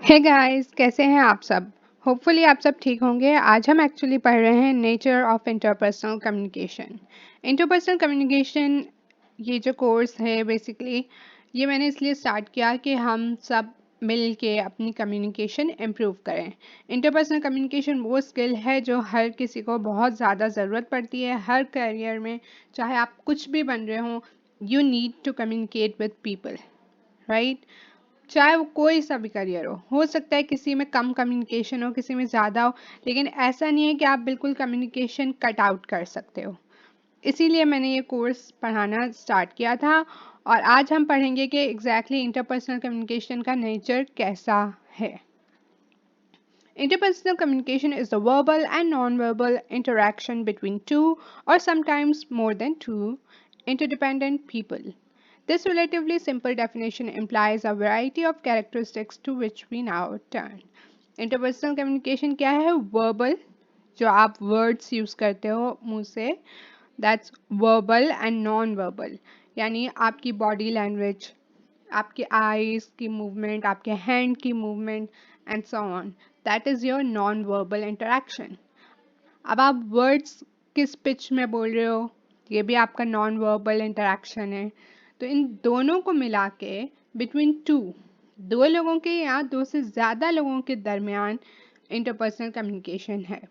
Hey guys, कैसे हैं आप सब? होपफुली आप सब ठीक होंगे। आज हम एक्चुअली पढ़ रहे हैं nature of interpersonal communication. Interpersonal communication ये जो कोर्स है बेसिकली ये मैंने इसलिए स्टार्ट किया कि हम सब मिल के अपनी कम्युनिकेशन इम्प्रूव करें। इंटरपर्सनल कम्युनिकेशन वो स्किल है जो हर किसी को बहुत ज़्यादा ज़रूरत पड़ती है हर करियर में। चाहे आप कुछ भी बन रहे हो, you need to communicate with people, right? चाहे वो कोई सा भी करियर हो सकता है किसी में कम कम्युनिकेशन हो, किसी में ज़्यादा हो, लेकिन ऐसा नहीं है कि आप बिल्कुल कम्युनिकेशन कट आउट कर सकते हो। इसीलिए मैंने ये कोर्स पढ़ाना स्टार्ट किया था और आज हम पढ़ेंगे कि एग्जैक्टली इंटरपर्सनल कम्युनिकेशन का नेचर कैसा है। Interpersonal communication is the verbal and non-verbal interaction between two or sometimes more than two interdependent people. This relatively simple definition implies a variety of characteristics to which we now turn. Interpersonal communication क्या है? Verbal, जो आप words use करते हो मुंह से, that's verbal and non-verbal, यानी आपकी body language, आपके आईज की मूवमेंट, आपके हैंड की movement and so on, that is your non verbal interaction. अब आप वर्ड्स किस पिच में बोल रहे हो, ये भी आपका नॉन वर्बल इंटरेक्शन है। तो इन दोनों को मिला के बिटवीन टू, दो लोगों के या दो से ज़्यादा लोगों के दरमियान इंटरपर्सनल कम्युनिकेशन है।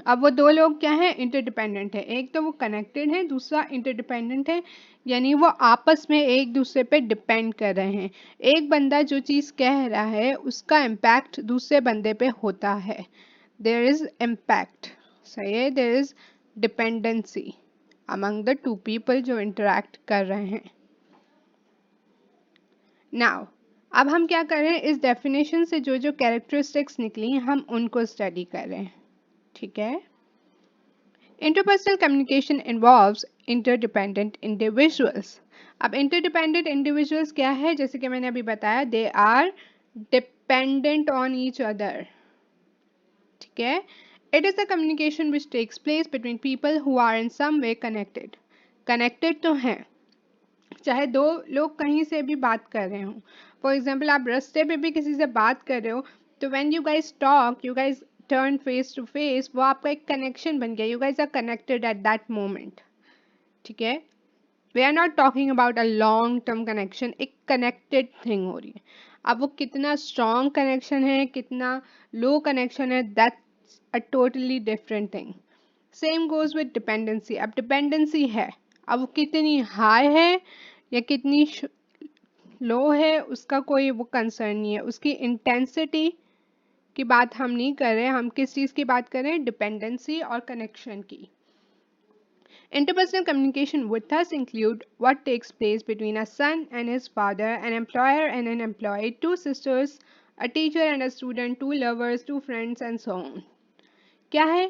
अब वो दो लोग क्या है? इंटरडिपेंडेंट है। एक तो वो कनेक्टेड है, दूसरा इंटरडिपेंडेंट है, यानी वो आपस में एक दूसरे पे डिपेंड कर रहे हैं। एक बंदा जो चीज़ कह रहा है उसका इम्पैक्ट दूसरे बंदे पे होता है। देयर इज इम्पैक्ट, सही है, there is dependency among the two people जो इंटरेक्ट कर रहे हैं। नाउ अब हम क्या कर रहे हैं, इस डेफिनेशन से जो जो कैरेक्टरिस्टिक्स निकली हम उनको स्टडी कर रहे हैं, ठीक है? Interpersonal communication involves interdependent individuals. अब interdependent individuals क्या है? जैसे कि मैंने अभी बताया, they are dependent on each other. ठीक है? It is a communication which takes place between people who are in some way connected. Connected तो हैं, चाहे दो लोग कहीं से भी बात कर रहे हो। फॉर एग्जाम्पल आप रास्ते पे भी किसी से बात कर रहे हो, तो when you guys talk, you guys turn face to face, वो आपका एक कनेक्शन बन गया, you guys are connected at that moment, ठीक है? We are not talking about a long term connection, एक कनेक्टेड थिंग हो रही है। अब वो कितना स्ट्रॉन्ग कनेक्शन है, कितना लो कनेक्शन है, that's a totally different thing. Same goes with dependency. अब डिपेंडेंसी है, अब वो कितनी हाई है या कितनी लो है उसका कोई वो कंसर्न नहीं है। उसकी इंटेंसिटी की बात हम नहीं कर रहे, हम किस चीज़ की बात कर रहे हैं? डिपेंडेंसी और कनेक्शन की। Interpersonal communication with us include what takes place between a son and his father, an employer and an employee, two sisters, a teacher and a student, two lovers, two friends and so on. क्या है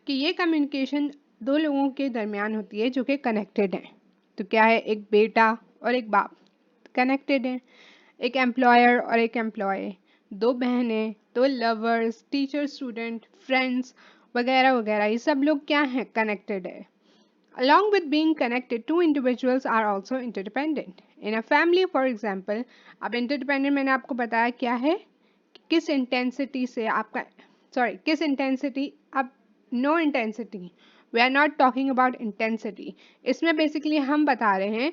कि ये communication दो लोगों के दरमियान होती है जो कि कनेक्टेड हैं। तो क्या है? एक बेटा और एक बाप कनेक्टेड हैं, एक एम्प्लॉयर और एक एम्प्लॉय, दो बहनें, दो लवर्स, टीचर स्टूडेंट, फ्रेंड्स वगैरह वगैरह, ये सब लोग क्या हैं? कनेक्टेड है। Along with being connected, two individuals are also interdependent. In a family, for example, अब interdependent मैंने आपको बताया क्या है, किस इंटेंसिटी से आपका, सॉरी, किस इंटेंसिटी, अब no intensity, we are not talking about intensity. इसमें बेसिकली हम बता रहे हैं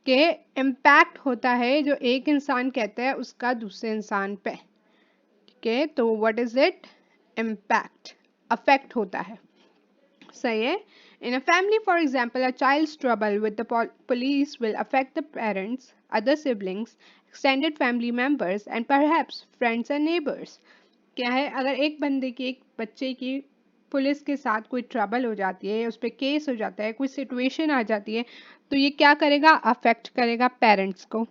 कि इम्पैक्ट होता है जो एक इंसान कहता है उसका दूसरे इंसान पे, ठीक है? तो what is it? Impact, affect होता है, सही है। In a family, for example, a child's trouble with the police will affect the parents, other siblings, extended family members, and perhaps friends and neighbors. क्या है? अगर एक बंदे की, एक बच्चे की पुलिस के साथ कोई ट्रबल हो जाती है, उस पर केस हो जाता है, कोई सिचुएशन आ जाती है, तो ये क्या करेगा? अफेक्ट करेगा पेरेंट्स को,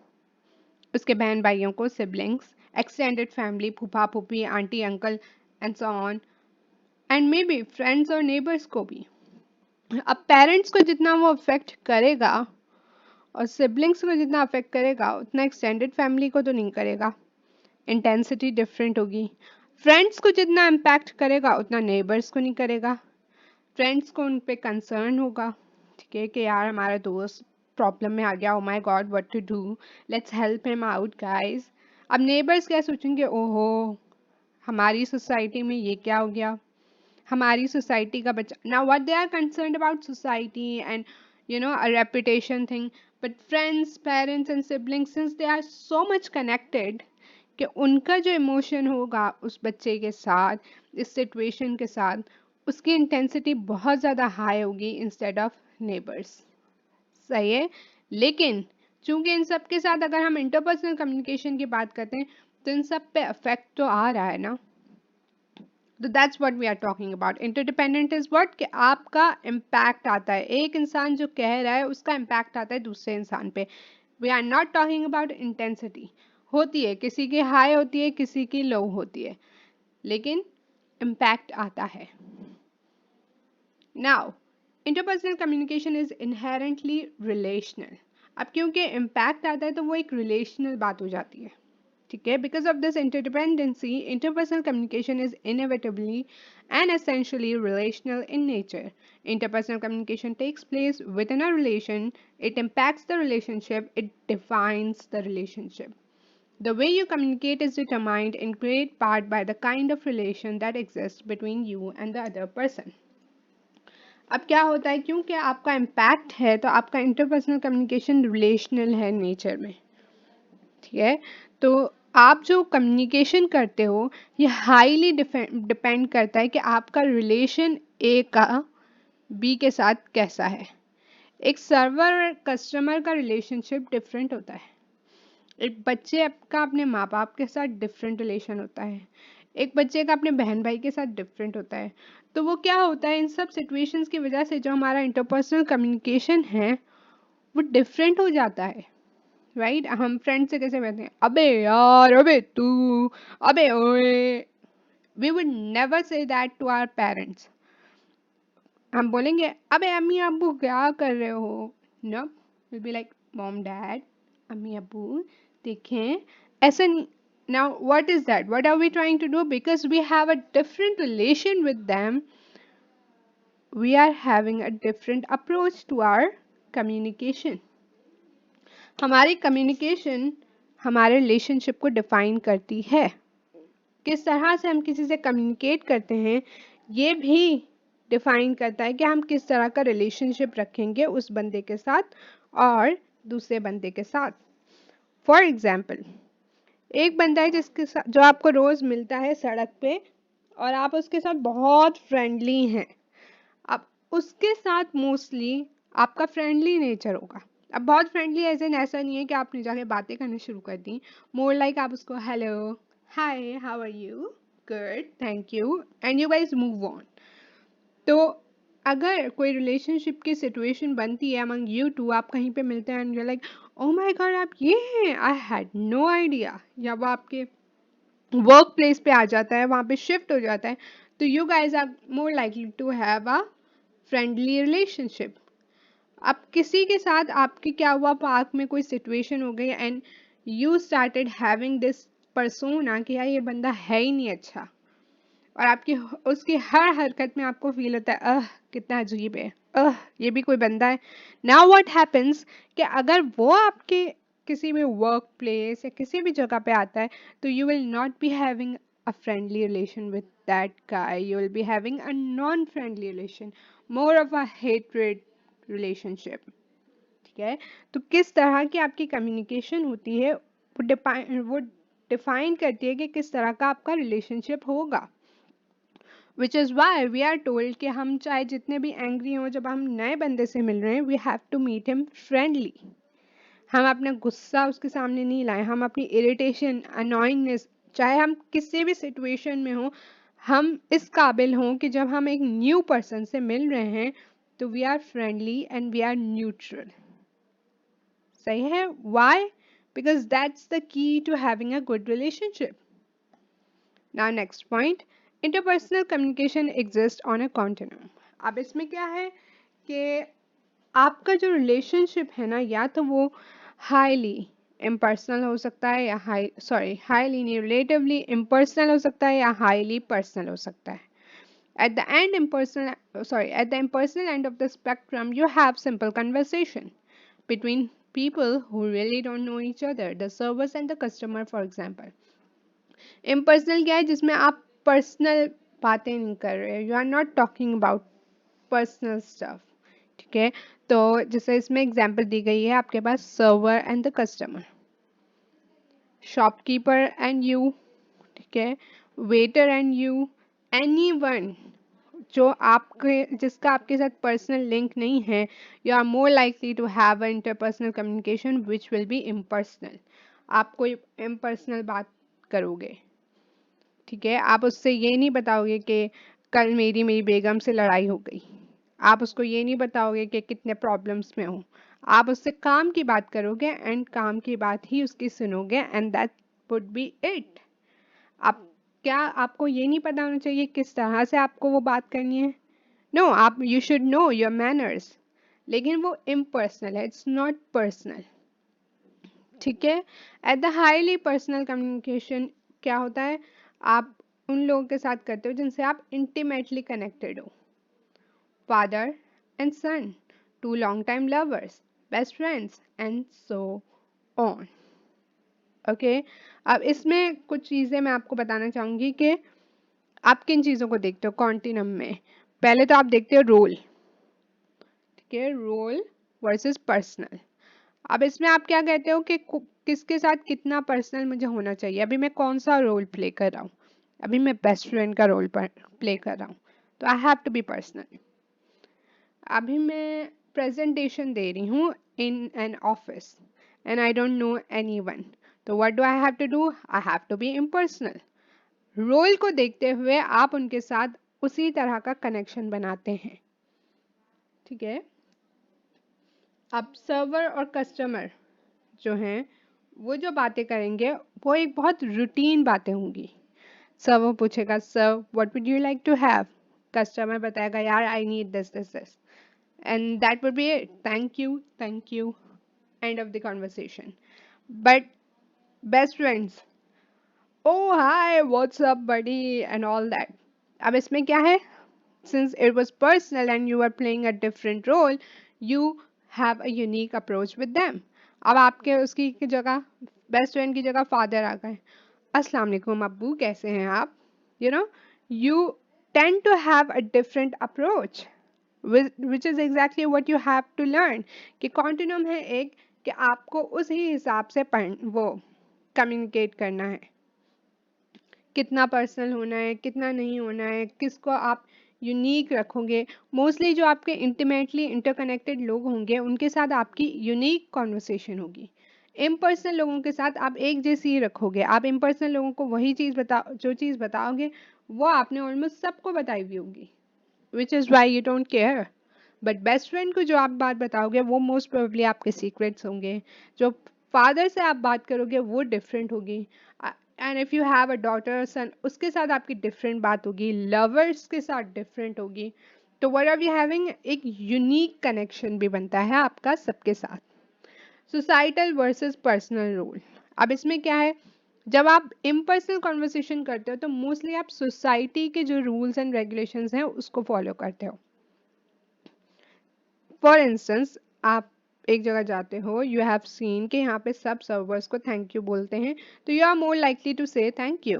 उसके बहन भाइयों को, सिबलिंग्स, एक्सटेंडेड फैमिली, फूफा फूफी, aunty uncle and so on, and maybe friends और नेबर्स को भी। अब पेरेंट्स को जितना वो अफेक्ट करेगा और सिबलिंग्स को जितना अफेक्ट करेगा उतना एक्सटेंडेड फैमिली को तो नहीं करेगा, इंटेंसिटी डिफरेंट होगी। फ्रेंड्स को जितना इम्पैक्ट करेगा उतना नेबर्स को नहीं करेगा। फ्रेंड्स को उन पे कंसर्न होगा, ठीक है, कि यार हमारा दोस्त प्रॉब्लम में आ गया, oh my god what to do, let's help him out guys. अब नेबर्स क्या सोचेंगे, ओहो हमारी सोसाइटी में ये क्या हो गया, हमारी सोसाइटी का बच्चा. Now what they are concerned about society and a reputation thing, but friends, parents and siblings, since they are so much connected, कि उनका जो इमोशन होगा उस बच्चे के साथ, इस सिचुएशन के साथ, उसकी इंटेंसिटी बहुत ज़्यादा हाई होगी इंस्टेड ऑफ नेबर्स. सही है. लेकिन चूंकि इन सब के साथ अगर हम इंटरपर्सनल कम्युनिकेशन की बात करते हैं तो इन सब पे इफेक्ट तो आ रहा है ना. तो that's what we are talking about. Interdependent is what, कि आपका इम्पैक्ट आता है, एक इंसान जो कह रहा है उसका इम्पैक्ट आता है दूसरे इंसान पे. We are not talking about intensity. होती है, किसी की हाई होती है, किसी की लो होती है, लेकिन इम्पैक्ट आता है. Now interpersonal communication is inherently relational. अब क्योंकि इम्पैक्ट आता है तो वो एक रिलेशनल बात हो जाती है. ठीक है. Because of this interdependency, interpersonal communication is inevitably and essentially relational in nature. Interpersonal communication takes place within a relation. It impacts the relationship. It defines the relationship. The way you communicate is determined in great part by the kind of relation that exists between you and the other person. अब क्या होता है, क्योंकि आपका impact है तो आपका interpersonal communication relational है नेचर में. ठीक है. तो आप जो कम्युनिकेशन करते हो ये हाईली डिपेंड करता है कि आपका रिलेशन ए का बी के साथ कैसा है. एक सर्वर और कस्टमर का रिलेशनशिप डिफरेंट होता है. एक बच्चे का अपने माँ बाप के साथ डिफरेंट रिलेशन होता है, एक बच्चे का अपने बहन भाई के साथ डिफरेंट होता है. तो वो क्या होता है, इन सब सिचुएशंस की वजह से जो हमारा इंटरपर्सनल कम्युनिकेशन है वो डिफरेंट हो जाता है. राइट. हम फ्रेंड से कैसे कहते हैं, अबे यार, अबे तू, अबे ओए. We would never say that to our parents. हम बोलेंगे अबे अम्मी अब्बू क्या कर रहे हो. No, will be like mom dad, अम्मी अब्बू देखें, ऐसा नहीं. Now what is that, what are we trying to do? Because we have a different relation with them, we are having a different approach to our communication. हमारी communication हमारे relationship को define करती है. किस तरह से हम किसी से कम्युनिकेट करते हैं ये भी डिफाइन करता है कि हम किस तरह का रिलेशनशिप रखेंगे उस बंदे के साथ और दूसरे बंदे के साथ. फॉर एग्जाम्पल, एक बंदा है जिसके साथ जो आपको रोज मिलता है सड़क पे और आप उसके साथ बहुत फ्रेंडली हैं. अब उसके साथ मोस्टली आपका फ्रेंडली नेचर होगा. अब बहुत फ्रेंडली एज एन ऐसा नहीं है कि आपने जाके बातें करना शुरू कर दी. मोर लाइक आप उसको hello, hi, how are you, good, thank you, and you guys move on. तो अगर कोई रिलेशनशिप की सिचुएशन बनती है अमंग यू टू, आप कहीं पे मिलते हैं and you like oh my God आप ये हैं, आई हैड नो आइडिया, या वो आपके वर्क प्लेस पे आ जाता है, वहाँ पे शिफ्ट हो जाता है, तो you guys are more likely to have a friendly relationship. अब किसी के साथ आपकी क्या हुआ, पार्क में कोई सिचुएशन हो गई and you started having this persona कि यार ये बंदा है ही नहीं अच्छा, और आपकी उसकी हर हरकत में आपको फील होता है कितना अजीब है, ये भी कोई बंदा है. नाउ व्हाट हैपेंस कि अगर वो आपके किसी भी वर्क प्लेस या किसी भी जगह पे आता है तो you will not be having a friendly relation with that guy, you will be having a non friendly relation, more of a hatred relationship. ठीक है. तो किस तरह की आपकी कम्युनिकेशन होती है वो डिफाइन करती है कि किस तरह का आपका रिलेशनशिप होगा. Which is why we are told कि हम चाहे जितने भी एंग्री हों, जब हम नए बंदे से मिल रहे हैं we have to meet him friendly. हम अपना गुस्सा उसके सामने नहीं लाएं, हम अपनी इरिटेशन, अनोइंगनेस, चाहे हम किसी भी सिचुएशन में हों, हम इस काबिल हों कि जब हम एक न्यू पर्सन से मिल रहे हैं तो we are friendly and we are neutral. सही है. Why? Because that's the key to having a good relationship. Now next point, interpersonal communication exists on a continuum. अब इसमें क्या है कि आपका जो रिलेशनशिप है ना, या तो वो हाईली इम्पर्सनल हो सकता है या हाईली नहीं, रिलेटिवली इम्पर्सनल हो सकता है या हाईली पर्सनल हो सकता है. At the impersonal end of the spectrum, you have simple conversation between people who really don't know each other, the servers and the customer for example. Impersonal क्या है, जिसमें आप पर्सनल बातें नहीं कर रहे, you are not talking about personal stuff. ठीक है, तो जैसे इसमें एग्जांपल दी गई है आपके पास server and the customer, shopkeeper and you, ठीक है, वेटर एंड यू, एनीवन जो आपके जिसका आपके साथ पर्सनल लिंक नहीं है, you are more likely to have a interpersonal communication which will be impersonal. आप कोई इम्पर्सनल बात करोगे, ठीक है, आप उससे ये नहीं बताओगे कि कल मेरी बेगम से लड़ाई हो गई, आप उसको ये नहीं बताओगे कि कितने प्रॉब्लम्स में हो, आप उससे काम की बात करोगे एंड काम की बात ही उसकी सुनोगे and that would be it. आप क्या आपको ये नहीं पता होना चाहिए किस तरह से आपको वो बात करनी है? नो, आप you should know your manners, लेकिन वो इम्पर्सनल है, इट्स नॉट पर्सनल. ठीक है, at the highly personal communication क्या होता है, आप उन लोगों के साथ करते हो जिनसे आप इंटीमेटली कनेक्टेड हो, father and son, two long time lovers, best friends and so on. Okay, अब इसमें कुछ चीज़ें मैं आपको बताना चाहूँगी कि आप किन चीज़ों को देखते हो कॉन्टिनम में. पहले तो आप देखते हो रोल, ठीक है, रोल वर्सेस पर्सनल. अब इसमें आप क्या कहते हो कि किसके साथ कितना पर्सनल मुझे होना चाहिए. अभी मैं कौन सा रोल प्ले कर रहा हूँ, अभी मैं बेस्ट फ्रेंड का रोल प्ले कर रहा हूँ, तो I have to be personal. अभी मैं प्रेजेंटेशन दे रही हूँ in an office and I don't know anyone, तो what do I have to do, I have to be impersonal. Role को देखते हुए आप उनके साथ उसी तरह का कनेक्शन बनाते हैं. ठीक है, अब सर्वर और कस्टमर जो हैं वो जो बातें करेंगे वो एक बहुत रूटीन बातें होंगी. सर्वर पूछेगा sir what would you like to have, customer बताएगा यार I need this this this, and that would be it, thank you, end of the conversation. But best friends, oh hi what's up buddy and all that. अब इसमें क्या है, since it was personal and you are playing a different role, you have a unique approach with them. अब आपके उसकी की जगह best friend की जगह फादर आ गए, अस्सलाम वालेकुम अब्बू कैसे हैं आप, you know, you tend to have a different approach which is exactly what you have to learn. कि continuum है एक, कि आपको उसी हिसाब से वो कम्युनिकेट करना है, कितना पर्सनल होना है कितना नहीं होना है, किसको आप यूनिक रखोगे. मोस्टली जो आपके इंटीमेटली इंटरकनेक्टेड लोग होंगे उनके साथ आपकी यूनिक कॉन्वर्सेशन होगी. इम्पर्सनल लोगों के साथ आप एक जैसी ही रखोगे, आप इम्पर्सनल लोगों को वही चीज़ जो चीज़ बताओगे वो आपने ऑलमोस्ट सबको बताई हुई होगी, विच is why you don't care. But best friend को जो आप बात बताओगे वो मोस्ट प्रोबेबली आपके सीक्रेट्स होंगे, जो फादर से आप बात करोगे वो डिफरेंट होगी, and if you have a daughter son उसके साथ आपकी डिफरेंट बात होगी, लवर्स के साथ डिफरेंट होगी. तो व्हाट आर यू हैविंग, एक यूनिक कनेक्शन भी बनता है आपका सबके साथ. Societal versus personal role. अब इसमें क्या है, जब आप इम्पर्सनल कॉन्वर्सेशन करते हो तो मोस्टली आप सोसाइटी के जो रूल्स एंड रेगुलेशंस हैं उसको फॉलो करते हो. फॉर इंस्टेंस आप एक जगह जाते हो, यू हैव सीन कि यहाँ पे सब सर्वर्स को थैंक यू बोलते हैं, तो you are more likely to say thank you,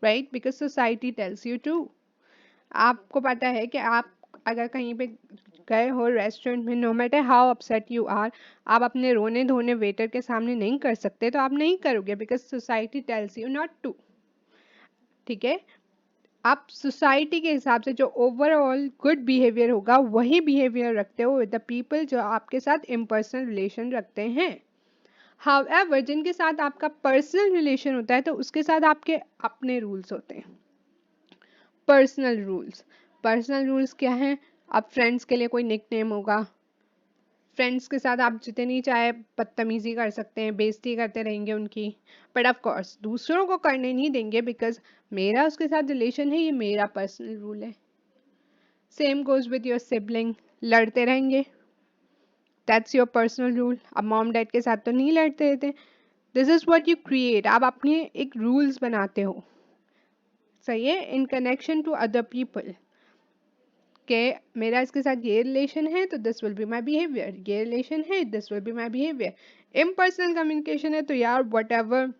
right, because society tells you to. आपको पता है कि आप अगर कहीं पे गए हो रेस्टोरेंट में, no matter how upset you are, आप अपने रोने धोने वेटर के सामने नहीं कर सकते, तो आप नहीं करोगे because society tells you not to. ठीक है, आप सोसाइटी के हिसाब से जो ओवरऑल गुड बिहेवियर होगा वही बिहेवियर रखते हो विद द पीपल जो आपके साथ इम्पर्सनल रिलेशन रखते हैं. हाउएवर जिनके साथ आपका पर्सनल रिलेशन होता है तो उसके साथ आपके अपने रूल्स होते हैं. पर्सनल रूल्स, पर्सनल रूल्स क्या हैं, अब फ्रेंड्स के लिए कोई निक नेम होगा, फ्रेंड्स के साथ आप जितनी चाहे बदतमीजी कर सकते हैं, बेइज्जती करते रहेंगे उनकी, बट ऑफ कोर्स दूसरों को करने नहीं देंगे बिकॉज मेरा उसके साथ रिलेशन है, ये मेरा पर्सनल रूल है. Same goes with your sibling, लड़ते रहेंगे, दैट्स योर पर्सनल रूल. अब मॉम डैड के साथ तो नहीं लड़ते थे. This is what you create, आप अपने एक रूल्स बनाते हो, सही है, in connection to other people, कि मेरा इसके साथ ये रिलेशन है तो this will be my behaviour, ये रिलेशन है this will be my behaviour. Impersonal communication है तो यार वट एवर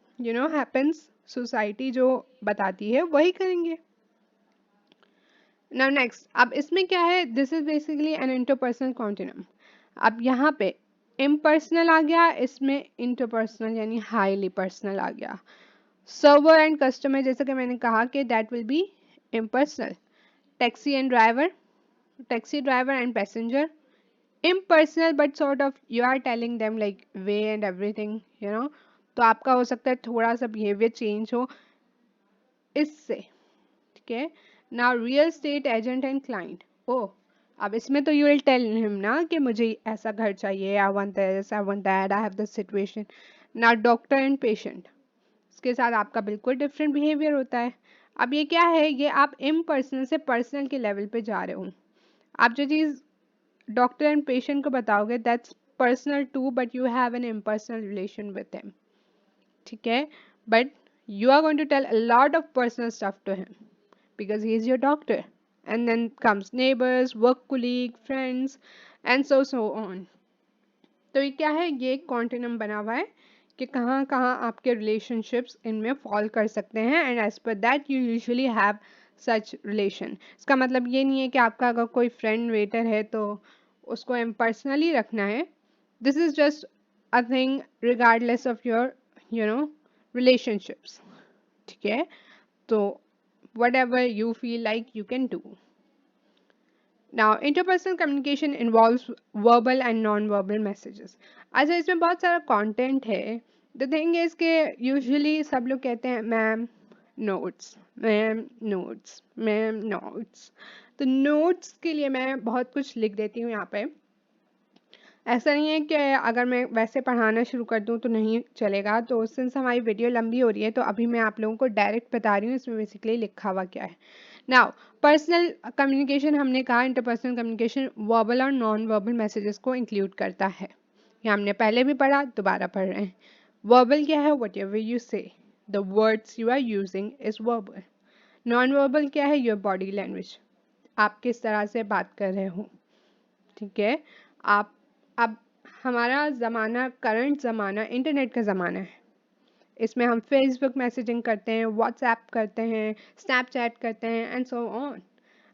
हैपन्स, सोसाइटी जो बताती है वही करेंगे। नाउ नेक्स्ट, अब इसमें क्या है, this is basically an interpersonal continuum. अब यहाँ पे इम्पर्सनल आ गया, इसमें इंटरपर्सनल यानी हाईली पर्सनल आ गया। सर्वर एंड कस्टमर, जैसे कि मैंने कहा कि that will be impersonal. Taxi and driver, taxi driver and passenger, impersonal but sort of you are telling them like way and everything, तो आपका हो सकता है थोड़ा सा बिहेवियर चेंज हो इससे, ठीक है। Now real estate agent and client, ओ अब इसमें तो यू विल टेल हिम ना कि मुझे ऐसा घर चाहिए, I want this, I want that, I have this situation. Now doctor and patient, इसके साथ आपका बिल्कुल डिफरेंट बिहेवियर होता है। अब ये क्या है, ये आप इम्पर्सनल से पर्सनल के लेवल पे जा रहे हो। आप जो चीज़ डॉक्टर एंड पेशेंट को बताओगे that's personal too, but you have an impersonal relation with him, ठीक है। But you are going to tell a lot of personal stuff to him because he is your doctor, and then comes neighbours, work colleague, friends and so on. तो ये क्या है, ये एक continuum बना हुआ है कि कहाँ कहाँ आपके रिलेशनशिप्स इनमें फॉल कर सकते हैं, and as per that you usually have such relation. इसका मतलब ये नहीं है कि आपका अगर कोई फ्रेंड वेटर है तो उसको इम्पर्सनली रखना है। This is just a thing regardless of your relationships, ठीक है। तो what ever you feel like you can do. Now, interpersonal communication involves verbal and non-verbal messages. अच्छा, इसमें बहुत सारा content है। The thing is कि usually सब लोग कहते हैं ma'am notes, ma'am notes, ma'am notes. तो नोट्स के लिए मैं बहुत कुछ लिख देती हूँ यहाँ पे। ऐसा नहीं है कि अगर मैं वैसे पढ़ाना शुरू कर दूँ तो नहीं चलेगा। तो सिंस हमारी वीडियो लंबी हो रही है तो अभी मैं आप लोगों को डायरेक्ट बता रही हूँ इसमें बेसिकली लिखा हुआ क्या है। नाउ, पर्सनल कम्युनिकेशन हमने कहा, इंटरपर्सनल कम्युनिकेशन वर्बल और नॉन वर्बल मैसेजेस को इंक्लूड करता है। ये हमने पहले भी पढ़ा, दोबारा पढ़ रहे हैं। वर्बल क्या है, whatever you say, the words you are using is verbal. Non verbal क्या है, योर बॉडी लैंग्वेज, आप किस तरह से बात कर रहे हो, ठीक है। आप अब हमारा ज़माना, करंट ज़माना इंटरनेट का ज़माना है। इसमें हम फेसबुक मैसेजिंग करते हैं, व्हाट्सएप करते हैं, स्नैपचैट करते हैं एंड सो ऑन।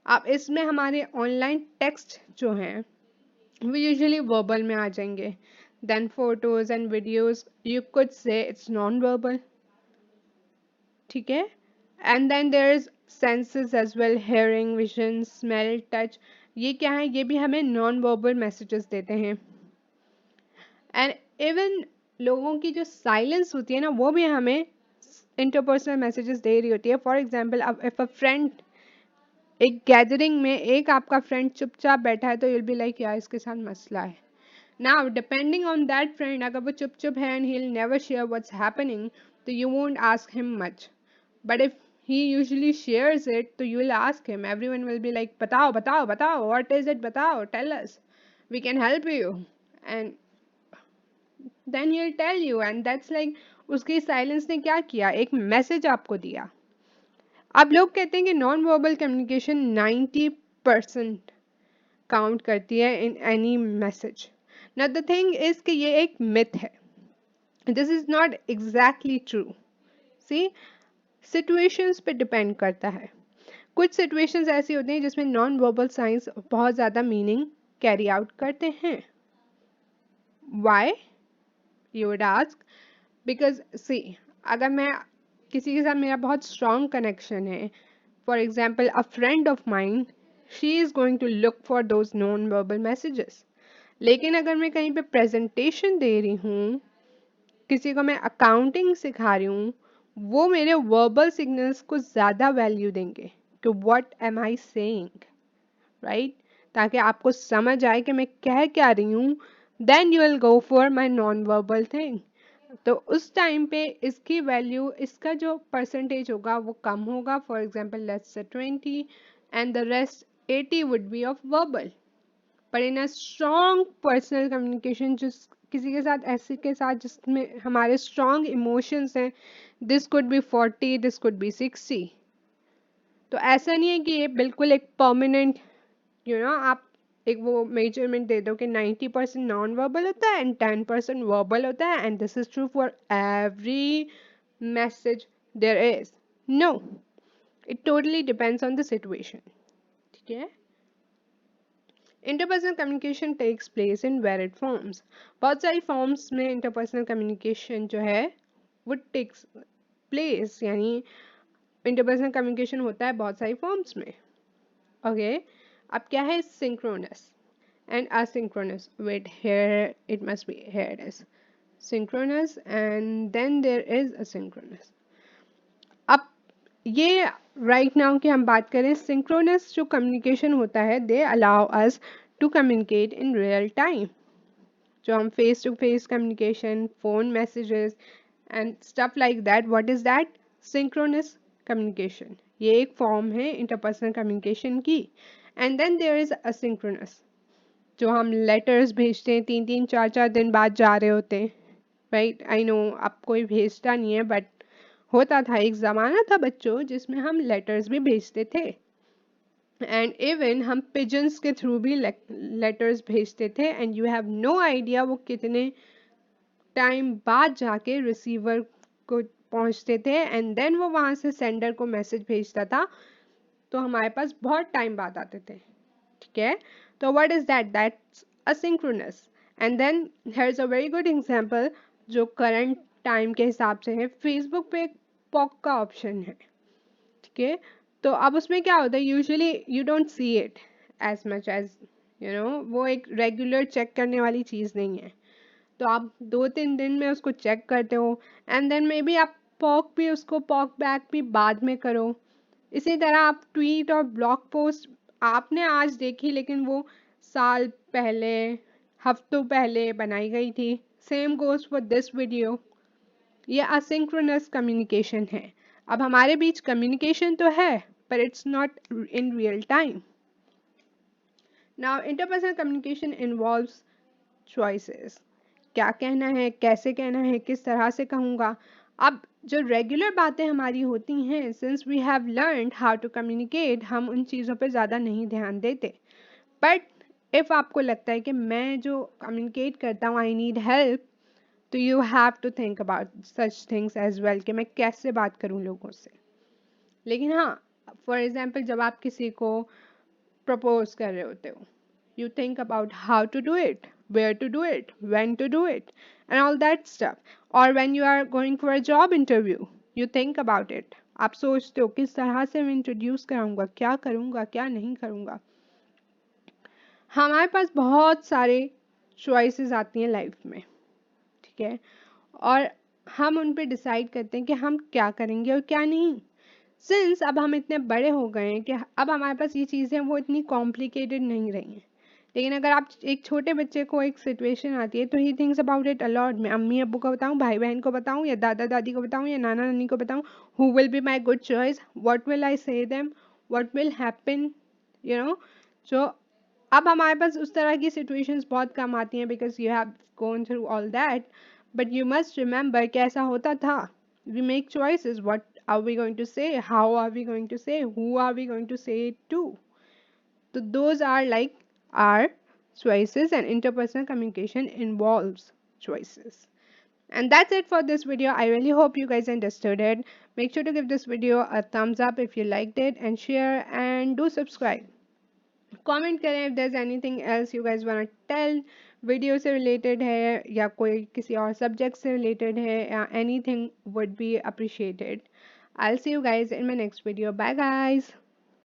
अब इसमें हमारे ऑनलाइन टेक्स्ट जो हैं वो यूजुअली वर्बल में आ जाएंगे। Then photos and videos you could say it's non verbal, ठीक है। And then there is senses as well, hearing, vision, smell, touch. ये क्या है, ये भी हमें नॉन वर्बल मैसेजेस देते हैं। एंड इवन लोगों की जो साइलेंस होती है ना वो भी हमें इंटरपर्सनल मैसेजेस दे रही होती है। फॉर एग्जाम्पल, अब इफ अ फ्रेंड, एक गैदरिंग में एक आपका फ्रेंड चुपचाप बैठा है तो यूल बी लाइक यार इसके साथ मसला है। Now depending on that friend, अगर वो चुप चुप है and he will never share what's happening तो you won't ask him much. But if he usually shares it तो you will ask him, everyone will be like बताओ बताओ बताओ, what is it, बताओ, tell us, we can help you, and then he'll tell you, and that's like उसकी silence ने क्या किया, एक मैसेज आपको दिया। अब लोग कहते हैं कि नॉन वर्बल कम्युनिकेशन 90% काउंट करती है in any message. Now the thing is कि ये एक मिथ है, this is not exactly true. See, situations पे डिपेंड करता है। कुछ सिचुएशंस ऐसी होती हैं जिसमें नॉन वर्बल साइंस बहुत ज़्यादा मीनिंग कैरी आउट करते हैं। Why, you would ask, because see, अगर मैं किसी के साथ मेरा बहुत स्ट्रॉन्ग कनेक्शन है, for example a friend of mine, she is going to look for those non verbal messages. लेकिन अगर मैं कहीं पे प्रेजेंटेशन दे रही हूँ, किसी को मैं अकाउंटिंग सिखा रही हूँ, वो मेरे वर्बल सिग्नल्स को ज़्यादा वैल्यू देंगे कि what am I saying, right, ताकि आपको समझ आए कि मैं कह क्या रही हूँ। Then you will go for my non verbal thing. तो उस टाइम पे इसकी वैल्यू, इसका जो परसेंटेज होगा वो कम होगा। For example let's say 20 and the rest 80 would be of verbal. पर इन अ स्ट्रॉन्ग पर्सनल कम्युनिकेशन, जिस किसी के साथ, ऐसे के साथ जिसमें हमारे स्ट्रॉन्ग इमोशंस हैं, this could be 40, this could be 60। तो ऐसा नहीं है कि ये बिल्कुल एक परमानेंट आप एक वो मेजरमेंट दे दो कि 90% नॉन वर्बल होता है एंड 10% वर्बल होता है and this is true for every message there is. No, it totally depends on the situation. ठीक है। Interpersonal communication takes place in varied forms. बहुत सारी फॉर्म्स में इंटरपर्सनल कम्युनिकेशन जो है वो टेक्स प्लेस, यानी इंटरपर्सनल कम्युनिकेशन होता है बहुत सारी फॉर्म्स में। ओके, अब क्या है synchronous and asynchronous. Wait, here it must be, here it is. Synchronous and then there is asynchronous. अब ये राइट नाउ की हम बात करें, सिंक्रोनस जो कम्युनिकेशन होता है they allow us to communicate in real time. जो हम face to face communication, phone messages and stuff like that, what is that? Synchronous communication. ये एक फॉर्म है इंटरपर्सनल कम्युनिकेशन की। And then there is asynchronous, जो हम letters भेजते हैं 3-4 दिन बाद जा रहे होते हैं। राइट, आई नो अब कोई भेजता नहीं है, बट होता था, एक ज़माना था बच्चों जिसमें हम लेटर्स भी भेजते थे। एंड इवन हम पिजन्स के थ्रू भी लेटर्स भेजते थे and you have no idea वो कितने टाइम बाद जाके रिसीवर को पहुंचते थे एंड देन वो वहाँ से सेंडर को मैसेज भेजता था, तो हमारे पास बहुत टाइम बाद आते थे। ठीक है, तो what is that? That's asynchronous. And then here is a very good example जो करंट टाइम के हिसाब से है। फेसबुक पे एक पॉक का ऑप्शन है। ठीक है, तो अब उसमें क्या होता है, usually you don't see it as much as वो एक रेगुलर चेक करने वाली चीज़ नहीं है। तो आप 2-3 दिन में उसको चेक करते हो एंड देन मे बी आप पॉक बैक भी बाद में करो। इसी तरह आप ट्वीट और ब्लॉग पोस्ट आपने आज देखी लेकिन वो साल पहले, हफ्तों पहले बनाई गई थी। Same goes for this video. ये असिंक्रोनस कम्युनिकेशन है। अब हमारे बीच कम्युनिकेशन तो है पर it's not in real time. Now interpersonal communication involves choices. क्या कहना है, कैसे कहना है, किस तरह से कहूँगा। अब जो रेगुलर बातें हमारी होती हैं, since we have learned how to communicate, हम उन चीज़ों पे ज़्यादा नहीं ध्यान देते। बट इफ़ आपको लगता है कि मैं जो कम्युनिकेट करता हूँ आई नीड हेल्प, तो you have to think about such things as well कि मैं कैसे बात करूँ लोगों से। लेकिन हाँ, फॉर एग्जाम्पल जब आप किसी को प्रपोज कर रहे होते हो, you think about how to do it, where to do it, when to do it, and all that stuff. Or when you are going for a job interview, you think about it. आप सोचते हो किस तरह से मैं introduce कराऊंगा, क्या करूंगा, क्या नहीं करूंगा। हमारे पास बहुत सारे चॉइसेस आती हैं लाइफ में। ठीक है, और हम उन पे डिसाइड करते हैं कि हम क्या करेंगे और क्या नहीं। सिंस अब हम इतने बड़े हो गए हैं कि अब हमारे पास ये चीज़ें वो इतनी कॉम्प्लिकेटेड नहीं रही हैं। लेकिन अगर आप एक छोटे बच्चे को एक सिचुएशन आती है तो he thinks about it a lot. मैं अम्मी अब्बू को बताऊं, भाई बहन को बताऊं, या दादा दादी को बताऊं, या नाना नानी को बताऊं, who will be my good choice, what will I से देम, व्हाट विल हैपन, जो अब हमारे पास उस तरह की सिचुएशंस बहुत कम आती हैं because you have gone through all that. But you must remember कैसा होता था। We make choices, what are we going to say, how are we going to say, who are we going to say it to. So those are like our choices, and interpersonal communication involves choices. And that's it for this video. I really hope you guys understood it. Make sure to give this video a thumbs up if you liked it, and share, and do subscribe. Comment करें if there's anything else you guys want to tell. Video से related है या कोई किसी और subject से related है, या anything would be appreciated. I'll see you guys in my next video. Bye guys.